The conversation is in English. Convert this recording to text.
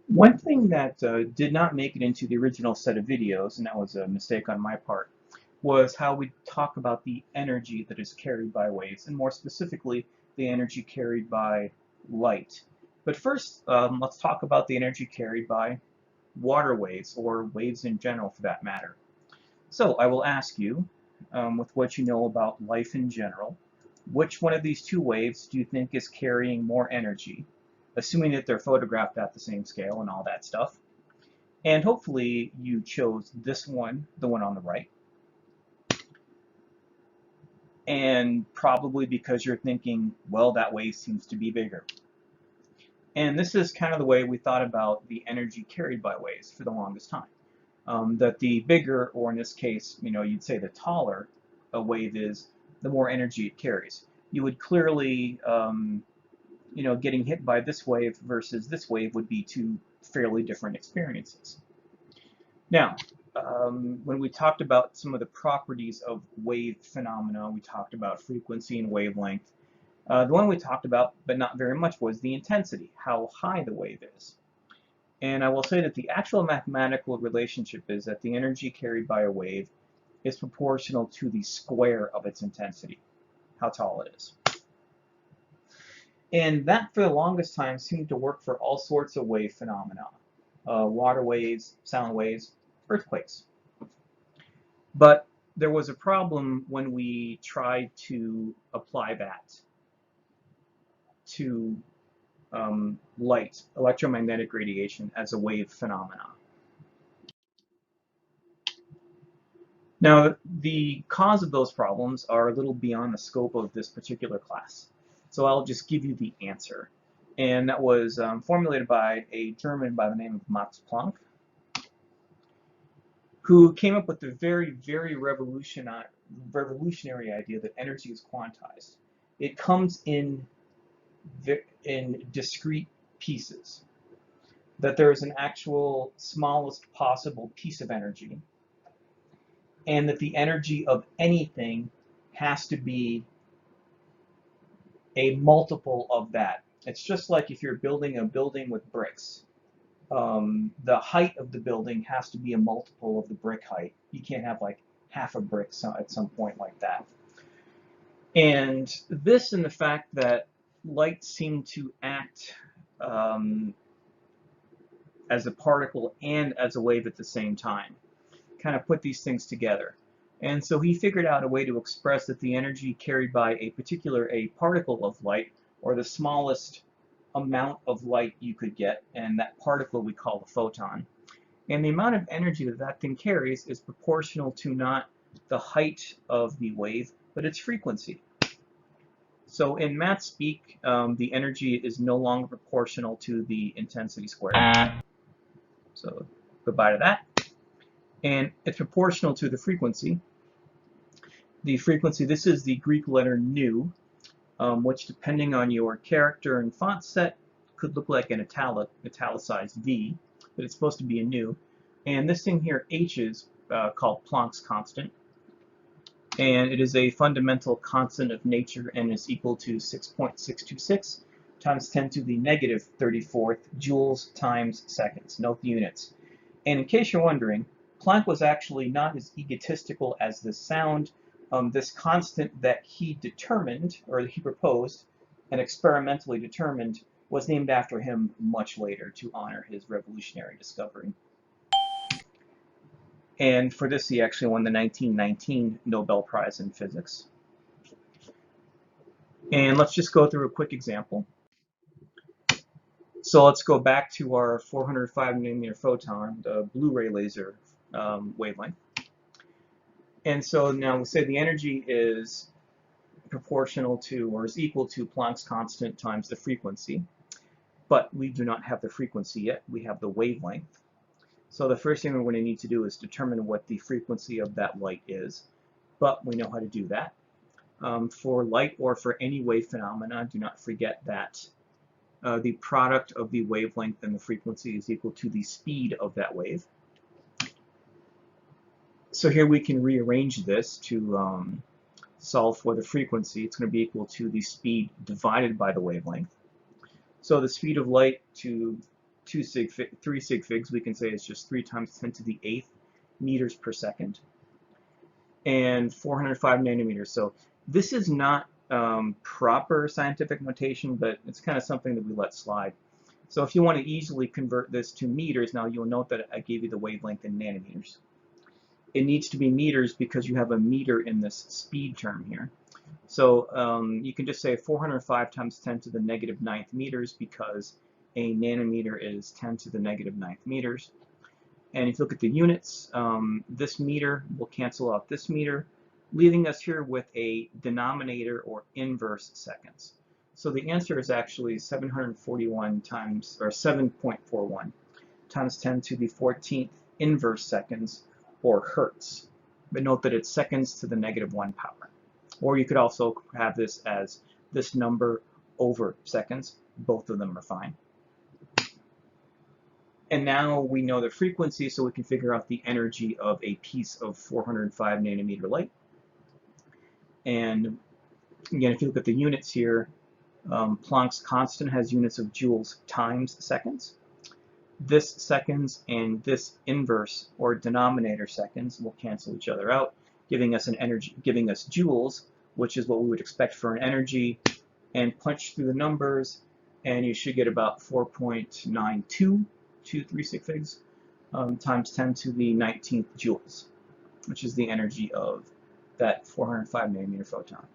One thing that did not make it into the original set of videos, and that was a mistake on my part, was how we talk about the energy that is carried by waves, and more specifically, the energy carried by light. But first, let's talk about the energy carried by water waves, or waves in general for that matter. So I will ask you, with what you know about life in general, which one of these two waves do you think is carrying more energy, assuming that they're photographed at the same scale and all that stuff? And hopefully you chose this one, the one on the right, and probably because you're thinking, well, that wave seems to be bigger. And this is kind of the way we thought about the energy carried by waves for the longest time. That the bigger, or in this case, you'd say the taller a wave is, the more energy it carries. You would clearly, getting hit by this wave versus this wave would be two fairly different experiences. Now, when we talked about some of the properties of wave phenomena, we talked about frequency and wavelength. The one we talked about, but not very much, was the intensity, how high the wave is. And I will say that the actual mathematical relationship is that the energy carried by a wave is proportional to the square of its intensity, how tall it is. And that, for the longest time, seemed to work for all sorts of wave phenomena. Water waves, sound waves, earthquakes. But there was a problem when we tried to apply that to light, electromagnetic radiation, as a wave phenomena. Now, the cause of those problems are a little beyond the scope of this particular class. So I'll just give you the answer. And that was formulated by a German by the name of Max Planck, who came up with the very, very revolutionary idea that energy is quantized. It comes in discrete pieces, that there is an actual smallest possible piece of energy, and that the energy of anything has to be a multiple of that. It's just like if you're building a building with bricks. The height of the building has to be a multiple of the brick height. You can't have like half a brick at some point like that. And this, and the fact that light seemed to act as a particle and as a wave at the same time, kind of put these things together. And so he figured out a way to express that the energy carried by a particle of light, or the smallest amount of light you could get, and that particle we call the photon. And the amount of energy that that thing carries is proportional to not the height of the wave, but its frequency. So in math speak, the energy is no longer proportional to the intensity squared. So goodbye to that. And it's proportional to the frequency. The frequency, this is the Greek letter nu, which, depending on your character and font set, could look like an italicized V, but it's supposed to be a nu. And this thing here, h, is called Planck's constant. And it is a fundamental constant of nature and is equal to 6.626 times 10 to the negative 34th joules times seconds. Note the units. And in case you're wondering, Planck was actually not as egotistical as this sound. This constant that he determined, or that he proposed and experimentally determined, was named after him much later to honor his revolutionary discovery. And for this, he actually won the 1919 Nobel Prize in Physics. And let's just go through a quick example. So let's go back to our 405 nanometer photon, the Blu-ray laser wavelength. And so now we'll say the energy is proportional to, or is equal to, Planck's constant times the frequency. But we do not have the frequency yet. We have the wavelength. So the first thing we're going to need to do is determine what the frequency of that light is. But we know how to do that. For light, or for any wave phenomena, do not forget that the product of the wavelength and the frequency is equal to the speed of that wave. So here we can rearrange this to solve for the frequency. It's going to be equal to the speed divided by the wavelength. So the speed of light, to 3 sig figs, we can say it's just 3 times 10 to the 8th meters per second, and 405 nanometers. So this is not proper scientific notation, but it's kind of something that we let slide. So if you want to easily convert this to meters, now you'll note that I gave you the wavelength in nanometers. It needs to be meters because you have a meter in this speed term here. So you can just say 405 times 10 to the negative 9th meters, because a nanometer is 10 to the negative 9th meters. And if you look at the units, this meter will cancel out this meter, leaving us here with a denominator or inverse seconds. So the answer is actually 741 times, or 7.41 times 10 to the 14th inverse seconds, or hertz. But note that it's seconds to the negative 1 power. Or you could also have this as this number over seconds. Both of them are fine. And now we know the frequency, so we can figure out the energy of a piece of 405 nanometer light. And again, if you look at the units here, Planck's constant has units of joules times seconds. This seconds and this inverse or denominator seconds will cancel each other out, giving us an energy, giving us joules, which is what we would expect for an energy. And punch through the numbers, and you should get about 4.92236 figs times 10 to the 19th joules, which is the energy of that 405 nanometer photon.